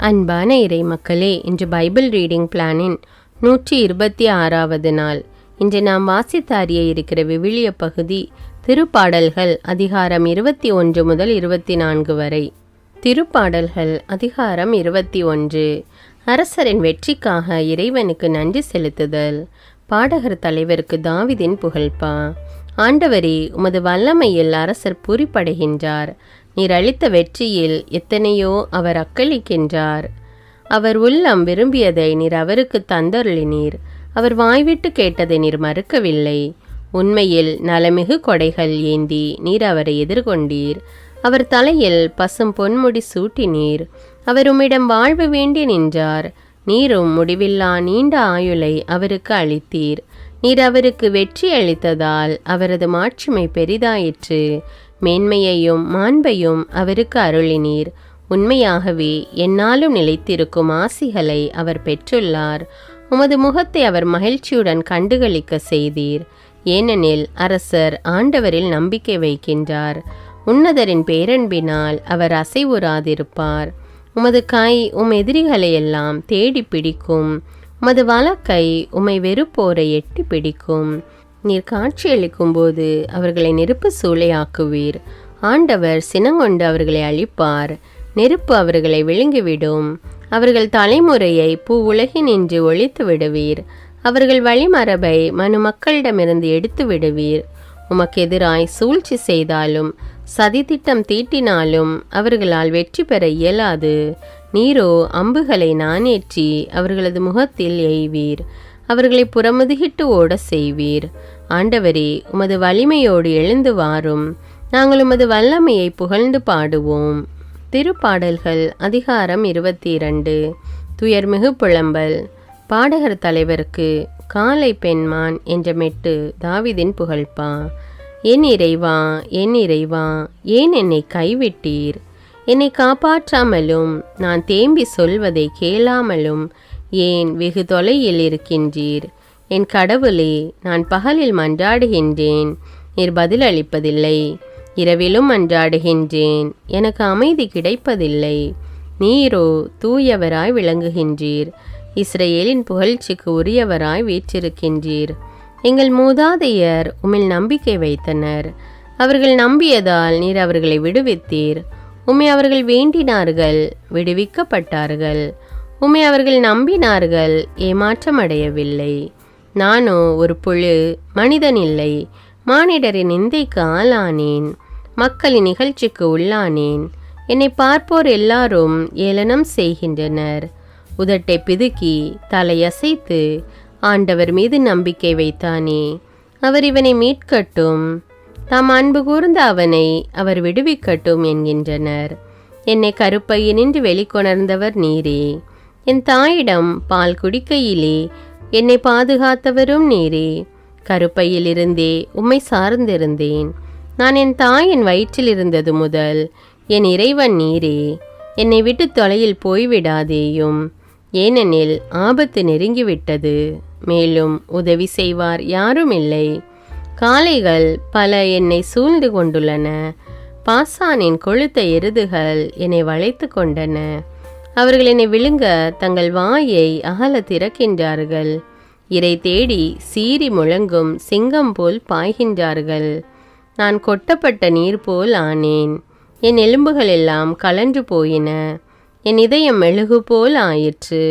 அன்பான இறை மக்களே, இன்று பைபிள் ரீடிங் பிளானின் 126வது நாள். இன்று நாம் வாசித்து அறிய இருக்கிற விவிலிய பகுதி திருப்பாடல்கள் அதிகாரம் 21 முதல் 24 வரை. திருப்பாடல்கள் அதிகாரம் 21. அரசரின் வெற்றிக்காக இறைவனுக்கு நன்றி செலுத்துதல். பாடகர் தலைவருக்கு தாவீதின் புகழ்பா. ஆண்டவரே, உமது வல்லமையில் அரசர் பூரிப்படைகின்றார். நீர் அளித்த வெற்றியில் எத்தனையோ அவர் அக்களிக்கின்றார். அவர் உள்ளம் விரும்பியதை நீர் அவருக்கு தந்தருளினீர். அவர் வாய்விட்டு கேட்டதை நீர் மறுக்கவில்லை. உண்மையில் நலமிகு கொடைகள் ஏந்தி நீர் அவரை எதிர்கொண்டீர். அவர் தலையில் பசும் பொன்முடி சூட்டினீர். அவர் உம்மிடம் வாழ்வு வேண்டி நின்றார். நீரும் முடிவில்லா நீண்ட ஆயுளை அவருக்கு அளித்தீர். நீர் அவருக்கு வெற்றி அளித்ததால் அவரது மாட்சிமை பெரிதாயிற்று. மேன்மையையும் மாண்பையும் அவருக்கு அருளினீர். உண்மையாகவே எந்நாளும் நிலைத்திருக்கும் ஆசிகளை அவர் பெற்றுள்ளார். உமது முகத்தை அவர் மகிழ்ச்சியுடன் கண்டுகளிக்க செய்தீர். ஏனெனில் அரசர் ஆண்டவரில் நம்பிக்கை வைக்கின்றார். உன்னதரின் பேரன்பினால் அவர் அசைவுறாதிருப்பார். உமது கை எதிரிகளையெல்லாம் தேடி பிடிக்கும். உமது வலக்கை உம்மை வெறுப்போரை எட்டி பிடிக்கும். நீர் காட்சியளிக்கும் போது அவர்களை நெருப்பு சூளையாக்குவீர். ஆண்டவர் சினங்கொண்டு அவர்களை அழிப்பார். நெருப்பு அவர்களை விழுங்கிவிடும். அவர்கள் தலைமுறையை உலகினின்று ஒழித்து விடுவீர். அவர்கள் வழிமரபை மனு மக்களிடமிருந்து எடுத்து விடுவீர். உமக்கு எதிராய் சூழ்ச்சி செய்தாலும் சதித்திட்டம் தீட்டினாலும் அவர்களால் வெற்றி பெற இயலாது. நீரோ அம்புகளை நானேற்றி அவர்களது முகத்தில் எய்வீர். அவர்களை புறமுதுகிட்டு ஓட செய்வீர். ஆண்டவரே, உமது வலிமையோடு எழுந்து வாரும். நாங்கள் உமது வல்லமையை புகழ்ந்து பாடுவோம். திருப்பாடல்கள் அதிகாரம் 22. துயர்மிகு புலம்பல். பாடகர் தலைவருக்கு காலை பெண்மான் என்ற மெட்டு தாவீதின் புகழ்பா. என் இறைவா, என் இறைவா, ஏன் என்னை கைவிட்டீர்? என்னை காப்பாற்றாமலும் நான் தேம்பி சொல்வதை கேளாமலும் ஏன் வெகு தொலையில் இருக்கின்றீர்? என் கடவுளே, நான் பகலில் மன்றாடுகின்றேன், நீர் பதிலளிப்பதில்லை. இரவிலும் மன்றாடுகின்றேன், எனக்கு அமைதி கிடைப்பதில்லை. நீரோ தூயவராய் விளங்குகின்றீர். இஸ்ரேலின் புகழ்ச்சிக்கு உரியவராய் வீற்றிருக்கின்றீர். எங்கள் மூதாதையர் உம்மில் நம்பிக்கை வைத்தனர். அவர்கள் நம்பியதால் நீர் அவர்களை விடுவித்தீர். உம்மை அவர்கள் வேண்டினார்கள், விடுவிக்கப்பட்டார்கள். உம்மை அவர்கள் நம்பினார்கள், ஏமாற்றமடையவில்லை. நானோ ஒரு புழு, மனிதன் இல்லை. மானிடரின் நிந்தைக்கு ஆளானேன். மக்களின் நிகழ்ச்சிக்கு உள்ளானேன். என்னை பார்ப்போர் எல்லாரும் ஏளனம் செய்கின்றனர். உதட்டை பிதுக்கி தலையசைத்து ஆண்டவர் மீது நம்பிக்கை வைத்தானே, அவர் இவனை மீட்கட்டும், தாம் அன்பு கூர்ந்த அவனை அவர் விடுவிக்கட்டும் என்கின்றனர். என்னை கருப்பையினின்று வெளிக்கொணர்ந்தவர் நீரே. என் தாயிடம் பால் குடிக்கையிலே என்னை பாதுகாத்தவரும் நீரே. கருப்பையிலிருந்தே உம்மை சார்ந்திருந்தேன். நான் என் தாயின் வயிற்றில் இருந்தது முதல் என் இறைவன் நீரே. என்னை விட்டு தொலையில் போய்விடாதேயும், ஏனெனில் ஆபத்து நெருங்கிவிட்டது. மேலும் உதவி செய்வார் யாரும் இல்லை. காளைகள் பல என்னை சூழ்ந்து கொண்டுள்ளன. பாசானின் கொழுத்த எருதுகள் என்னை வளைத்து கொண்டன. அவர்கள் என்னை விழுங்க தங்கள் வாயை அகல திறக்கின்றார்கள். இரை தேடி சீறி முழங்கும் சிங்கம் போல் பாய்கின்றார்கள். நான் கொட்டப்பட்ட நீர் போல் ஆனேன். என் எலும்புகள் எல்லாம் கலன்று போயின. என் இதயம் மெழுகு போல் ஆயிற்று.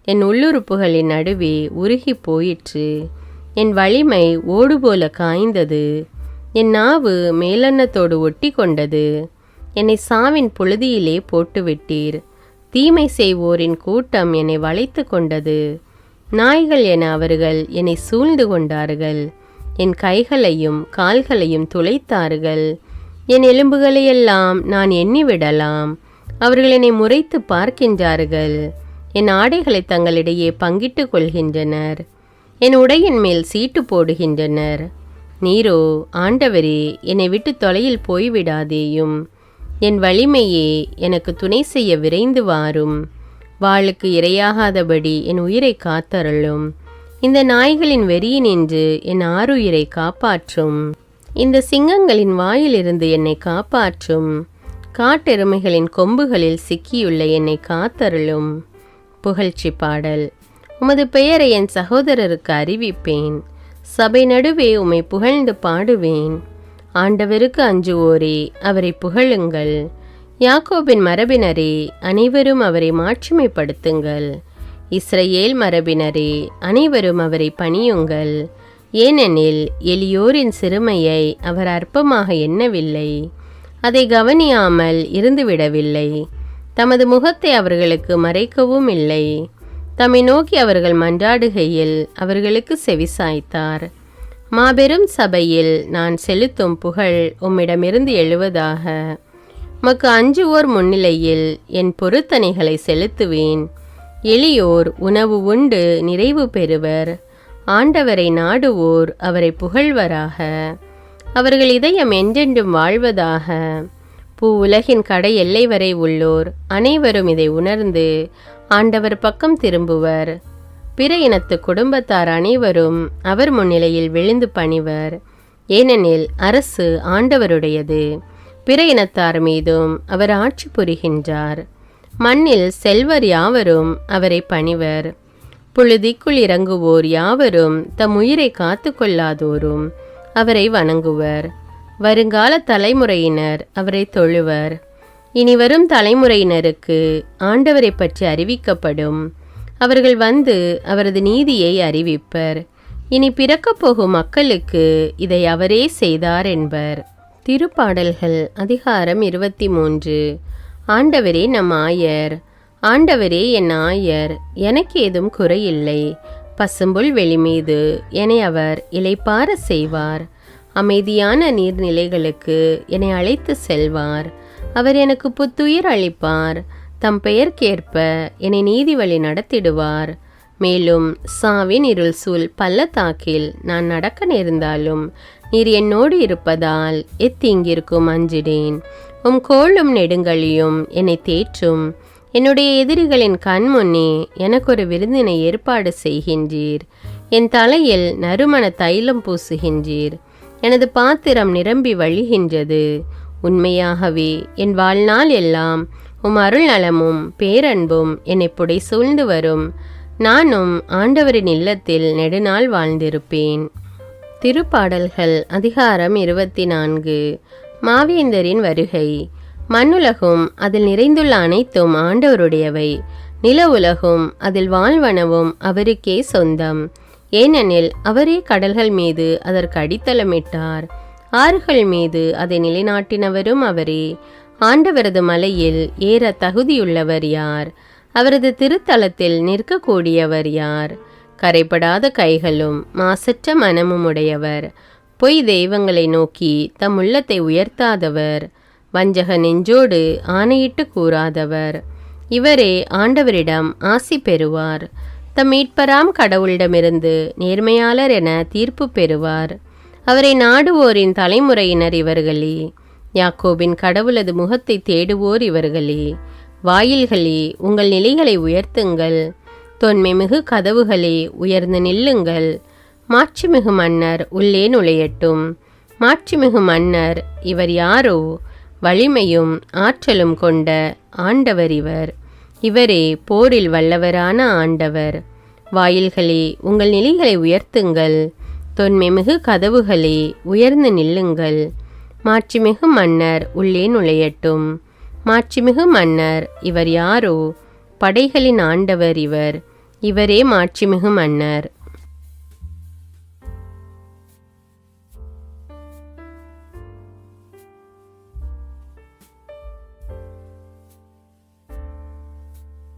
என் உள்ளுறுப்புகளின் நடுவே உருகி போயிற்று. என் வலிமை ஓடு போல காய்ந்தது. என் நாவு மேலன்னத்தோடு ஒட்டி கொண்டது. என்னை சாவின் புழுதியிலே போட்டுவிட்டீர். தீமை செய்வோரின் கூட்டம் என்னை வளைத்து கொண்டது. நாய்கள் என அவர்கள் என்னை சூழ்ந்து கொண்டார்கள். என் கைகளையும் கால்களையும் துளைத்தார்கள். என் எலும்புகளையெல்லாம் நான் எண்ணிவிடலாம். அவர்கள் என்னை முறைத்து பார்க்கின்றார்கள். என் ஆடைகளை தங்களிடையே பங்கிட்டு கொள்கின்றனர். என் உடையின் மேல் சீட்டு போடுகின்றனர். நீரோ ஆண்டவரே, என்னை விட்டு தொலையில் போய்விடாதேயும். என் வலிமையே, எனக்கு துணை செய்ய விரைந்து வாரும். வாளுக்கு இரையாகாதபடி என் உயிரை காத்தருளும். இந்த நாய்களின் வெறியினின்று என் ஆருயிரை காப்பாற்றும். இந்த சிங்கங்களின் வாயிலிருந்து என்னை காப்பாற்றும். காட்டெருமைகளின் கொம்புகளில் சிக்கியுள்ள என்னை காத்தருளும். புகழ்ச்சி பாடல். உமது பெயரை என் சகோதரருக்கு அறிவிப்பேன். சபை நடுவே உம்மை புகழ்ந்து பாடுவேன். ஆண்டவருக்கு அஞ்சுவோரே, அவரை புகழுங்கள். யாக்கோபின் மரபினரே, அனைவரும் அவரை மாட்சிமைப்படுத்துங்கள். இஸ்ரவேல் மரபினரே, அனைவரும் அவரை பணியுங்கள். ஏனெனில் எளியோரின் சிறுமையை அவர் அற்பமாக எண்ணவில்லை, அதை கவனியாமல் இருந்துவிடவில்லை. தமது முகத்தை அவர்களுக்கு மறைக்கவும் இல்லை. தம்மை நோக்கி அவர்கள் மன்றாடுகையில் அவர்களுக்கு செவிசாய்த்தார். மாபெரும் சபையில் நான் செலுத்தும் புகழ் உம்மிடமிருந்து எழுவதாக. உமக்கு அஞ்சுவோர் முன்னிலையில் என் பொருத்தனைகளை செலுத்துவேன். எளியோர் உணவு உண்டு நிறைவு பெறுவர். ஆண்டவரை நாடுவோர் அவரை புகழ்வராக. அவர்கள் இதயம் என்றென்றும் வாழ்வதாக. உலகின் கடை எல்லை வரை உள்ளோர் அனைவரும் இதை உணர்ந்து ஆண்டவர் பக்கம் திரும்புவர். பிற இனத்து குடும்பத்தார் அனைவரும் அவர் முன்னிலையில் விழுந்து பணிவர். ஏனெனில் அரசு ஆண்டவருடையது, பிற இனத்தார் மீதும் அவர் ஆட்சி புரிகின்றார். மண்ணில் செல்வர் யாவரும் அவரை பணிவர். புழுதிக்குள் இறங்குவோர் யாவரும் தம் உயிரை காத்து கொள்ளாதோரும் அவரை வணங்குவர். வருங்கால தலைமுறையினர் அவரை தொழுவர். இனி வரும் தலைமுறையினருக்கு ஆண்டவரை பற்றி அறிவிக்கப்படும். அவர்கள் வந்து அவரது நீதியை அறிவிப்பர். இனி பிறக்கப் போகும் மக்களுக்கு இதை அவரே செய்தார் என்பர். திருப்பாடல்கள் அதிகாரம் 23. ஆண்டவரே நம் ஆயர். ஆண்டவரே என் ஆயர், எனக்கு ஏதும் குறையில்லை. பசும்புல் வெளிமீது என்னை அவர் இளைப்பார செய்வார். அமைதியான நீர்நிலைகளுக்கு என்னை அழைத்து செல்வார். அவர் எனக்கு புத்துயிர் அளிப்பார். தம் பெயர்க்கேற்ப என்னை நீதி வழி நடத்திடுவார். மேலும் சாவின் இருள் சூழ் பள்ளத்தாக்கில் நான் நடக்க நேர்ந்தாலும் நீர் என்னோடு இருப்பதால் எத்தீங்கிற்கும் அஞ்சிடேன். உம் கோளும் நெடுங்கலியும் என்னை தேற்றும். என்னுடைய எதிரிகளின் கண் முன்னே எனக்கு ஒரு விருந்தினை ஏற்பாடு செய்கின்றீர். என் தலையில் நறுமண தைலம் பூசுகின்றீர். எனது பாத்திரம் நிரம்பி வழிகின்றது. உண்மையாகவே என் வாழ்நாள் எல்லாம் உம் அருள் நலமும் பேரன்பும் என்னை புடை சூழ்ந்து வரும். நானும் ஆண்டவரின் இல்லத்தில் நெடுநாள் வாழ்ந்திருப்பேன். திருப்பாடல்கள் அதிகாரம் 24. மாவேந்தரின் வருகை. மண்ணுலகும் அதில் நிறைந்துள்ள அனைத்தும் ஆண்டவருடையவை. நில உலகும் அதில் வாழ்வனவும் அவருக்கே சொந்தம். ஏனெனில் அவரே கடல்கள் மீது அதற்கு அடித்தளமிட்டார். ஆறுகள் மீது அதை நிலைநாட்டினவரும் அவரே. ஆண்டவரது மலையில் ஏற தகுதியுள்ளவர் யார்? அவரது திருத்தலத்தில் நிற்கக்கூடியவர் யார்? கரைப்படாத கைகளும் மாசற்ற மனமும் உடையவர். பொய் தெய்வங்களை நோக்கி தம் உள்ளத்தை உயர்த்தாதவர். வஞ்சக நெஞ்சோடு ஆணையிட்டு கூறாதவர். இவரே ஆண்டவரிடம் ஆசி பெறுவார். தம் மீட்பராம் கடவுளிடமிருந்து நேர்மையாளர் என தீர்ப்பு பெறுவார். அவரை நாடுவோரின் தலைமுறையினர் இவர்களே. யாக்கோபின் கடவுளது முகத்தை தேடுவோர் இவர்களே. வாயில்களே, உங்கள் நிலைகளை உயர்த்துங்கள். தொன்மைமிகு கதவுகளே, உயர்ந்து நில்லுங்கள். மாட்சிமிகு மன்னர் உள்ளே நுழையட்டும். மாட்சிமிகு மன்னர் இவர் யாரோ? வலிமையும் ஆற்றலும் கொண்ட ஆண்டவர் இவர். இவரே போரில் வல்லவரான ஆண்டவர். வாயில்களே, உங்கள் நிலைகளை உயர்த்துங்கள். தொன்மைமிகு கதவுகளே, உயர்ந்து நில்லுங்கள். மாட்சிமிகு மன்னர் உள்ளே நுழையட்டும். மாட்சிமிகு மன்னர் இவர் யாரோ? படைகளின் ஆண்டவர் இவர். இவரே மாட்சிமிகு மன்னர்.